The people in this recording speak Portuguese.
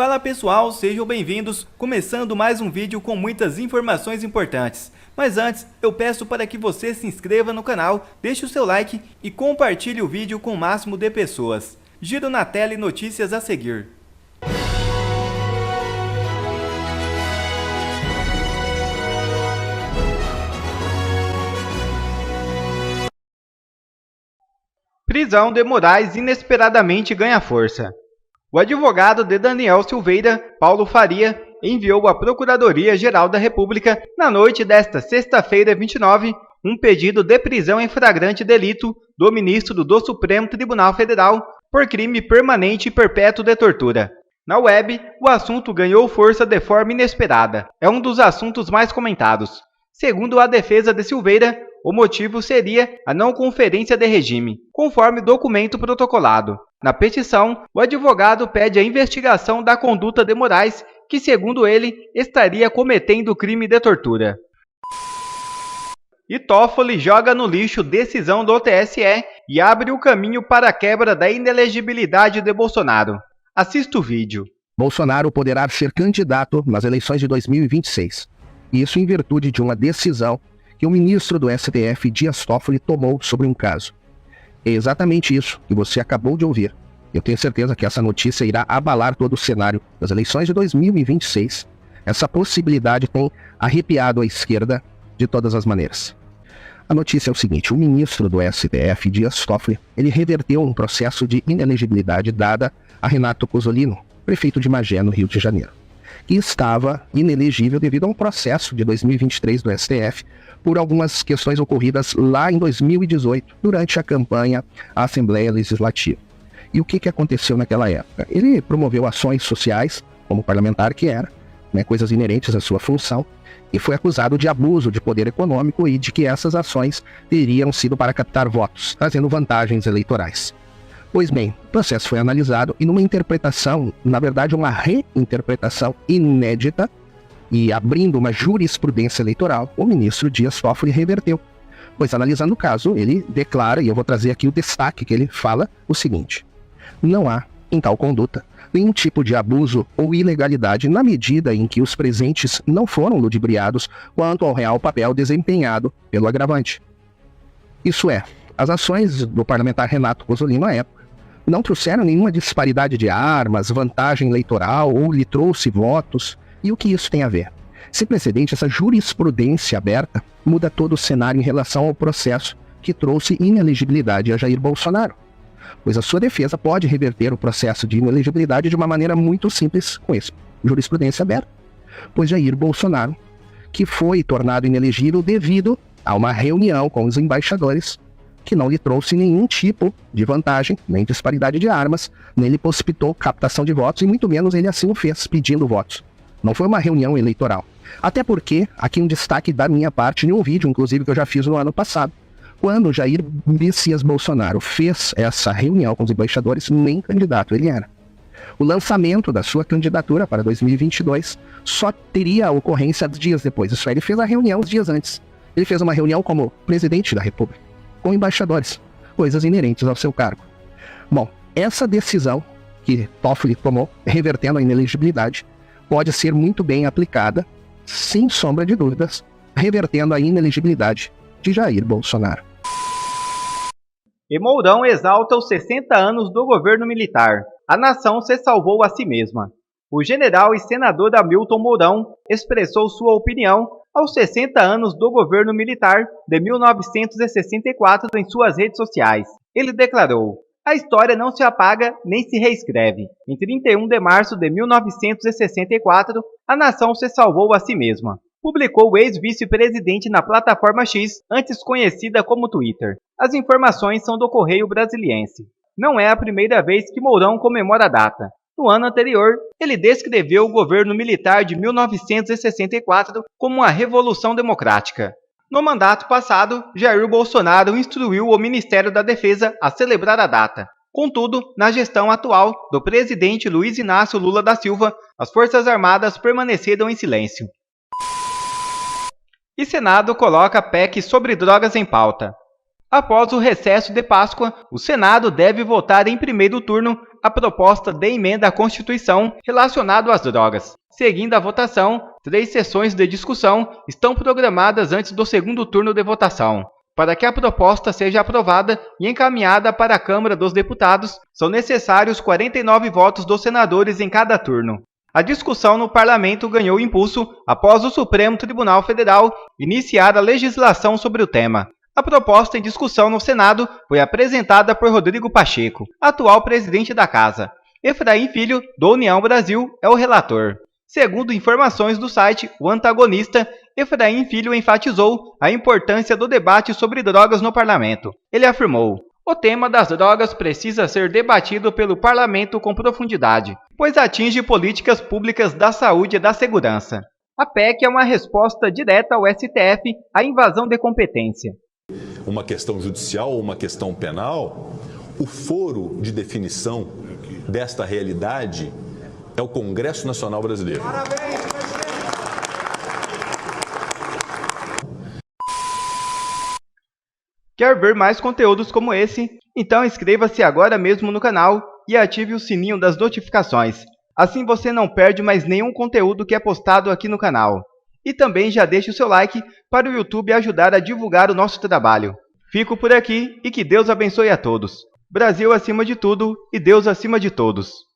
Fala pessoal, sejam bem-vindos, começando mais um vídeo com muitas informações importantes. Mas antes, eu peço para que você se inscreva no canal, deixe o seu like e compartilhe o vídeo com o máximo de pessoas. Giro na tela e notícias a seguir. Prisão de Moraes inesperadamente ganha força. O advogado de Daniel Silveira, Paulo Faria, enviou à Procuradoria-Geral da República, na noite desta sexta-feira, 29, um pedido de prisão em flagrante delito do ministro do Supremo Tribunal Federal por crime permanente e perpétuo de tortura. Na web, o assunto ganhou força de forma inesperada. É um dos assuntos mais comentados. Segundo a defesa de Silveira, o motivo seria a não conferência de regime, conforme documento protocolado. Na petição, o advogado pede a investigação da conduta de Moraes, que, segundo ele, estaria cometendo crime de tortura. E Toffoli joga no lixo decisão do TSE e abre o caminho para a quebra da inelegibilidade de Bolsonaro. Assista o vídeo. Bolsonaro poderá ser candidato nas eleições de 2026. Isso em virtude de uma decisão que o ministro do STF, Dias Toffoli, tomou sobre um caso. É exatamente isso que você acabou de ouvir. Eu tenho certeza que essa notícia irá abalar todo o cenário das eleições de 2026. Essa possibilidade tem arrepiado a esquerda de todas as maneiras. A notícia é o seguinte: o ministro do STF, Dias Toffoli, ele reverteu um processo de inelegibilidade dada a Renato Cozzolino, prefeito de Magé, no Rio de Janeiro, que estava inelegível devido a um processo de 2023 do STF por algumas questões ocorridas lá em 2018, durante a campanha à Assembleia Legislativa. E o que aconteceu naquela época? Ele promoveu ações sociais, como parlamentar que era, coisas inerentes à sua função, e foi acusado de abuso de poder econômico e de que essas ações teriam sido para captar votos, trazendo vantagens eleitorais. Pois bem, o processo foi analisado e numa interpretação, na verdade uma reinterpretação inédita, e abrindo uma jurisprudência eleitoral, o ministro Dias Toffoli reverteu. Pois analisando o caso, ele declara, e eu vou trazer aqui o destaque que ele fala, o seguinte: não há, em tal conduta, nenhum tipo de abuso ou ilegalidade na medida em que os presentes não foram ludibriados quanto ao real papel desempenhado pelo agravante. Isso é, as ações do parlamentar Renato Cozzolino à época não trouxeram nenhuma disparidade de armas, vantagem eleitoral ou lhe trouxe votos. E o que isso tem a ver? Esse precedente, essa jurisprudência aberta, muda todo o cenário em relação ao processo que trouxe inelegibilidade a Jair Bolsonaro. Pois a sua defesa pode reverter o processo de inelegibilidade de uma maneira muito simples com isso: jurisprudência aberta. Pois Jair Bolsonaro, que foi tornado inelegível devido a uma reunião com os embaixadores, que não lhe trouxe nenhum tipo de vantagem, nem disparidade de armas, nem lhe possibilitou captação de votos, e muito menos ele assim o fez, pedindo votos. Não foi uma reunião eleitoral. Até porque, aqui um destaque da minha parte, em um vídeo, inclusive, que eu já fiz no ano passado, quando Jair Messias Bolsonaro fez essa reunião com os embaixadores, nem candidato ele era. O lançamento da sua candidatura para 2022 só teria a ocorrência dias depois. Isso é, ele fez a reunião os dias antes. Ele fez uma reunião como presidente da República, com embaixadores, coisas inerentes ao seu cargo. Bom, essa decisão que Toffoli tomou, revertendo a inelegibilidade, pode ser muito bem aplicada, sem sombra de dúvidas, revertendo a inelegibilidade de Jair Bolsonaro. E Mourão exalta os 60 anos do governo militar. A nação se salvou a si mesma. O general e senador Hamilton Mourão expressou sua opinião aos 60 anos do governo militar de 1964 em suas redes sociais. Ele declarou: a história não se apaga nem se reescreve. Em 31 de março de 1964, a nação se salvou a si mesma. Publicou o ex-vice-presidente na plataforma X, antes conhecida como Twitter. As informações são do Correio Brasiliense. Não é a primeira vez que Mourão comemora a data. No ano anterior, ele descreveu o governo militar de 1964 como uma revolução democrática. No mandato passado, Jair Bolsonaro instruiu o Ministério da Defesa a celebrar a data. Contudo, na gestão atual do presidente Luiz Inácio Lula da Silva, as Forças Armadas permaneceram em silêncio. E Senado coloca PEC sobre drogas em pauta. Após o recesso de Páscoa, o Senado deve votar em primeiro turno a proposta de emenda à Constituição relacionada às drogas. Seguindo a votação, 3 sessões de discussão estão programadas antes do segundo turno de votação. Para que a proposta seja aprovada e encaminhada para a Câmara dos Deputados, são necessários 49 votos dos senadores em cada turno. A discussão no parlamento ganhou impulso após o Supremo Tribunal Federal iniciar a legislação sobre o tema. A proposta em discussão no Senado foi apresentada por Rodrigo Pacheco, atual presidente da Casa. Efraim Filho, do União Brasil, é o relator. Segundo informações do site O Antagonista, Efraim Filho enfatizou a importância do debate sobre drogas no parlamento. Ele afirmou: "O tema das drogas precisa ser debatido pelo parlamento com profundidade, pois atinge políticas públicas da saúde e da segurança." A PEC é uma resposta direta ao STF à invasão de competência. Uma questão judicial ou uma questão penal, o foro de definição desta realidade é o Congresso Nacional Brasileiro. Parabéns, Quer ver mais conteúdos como esse? Então inscreva-se agora mesmo no canal e ative o sininho das notificações. Assim você não perde mais nenhum conteúdo que é postado aqui no canal. E também já deixe o seu like para o YouTube ajudar a divulgar o nosso trabalho. Fico por aqui e que Deus abençoe a todos. Brasil acima de tudo e Deus acima de todos.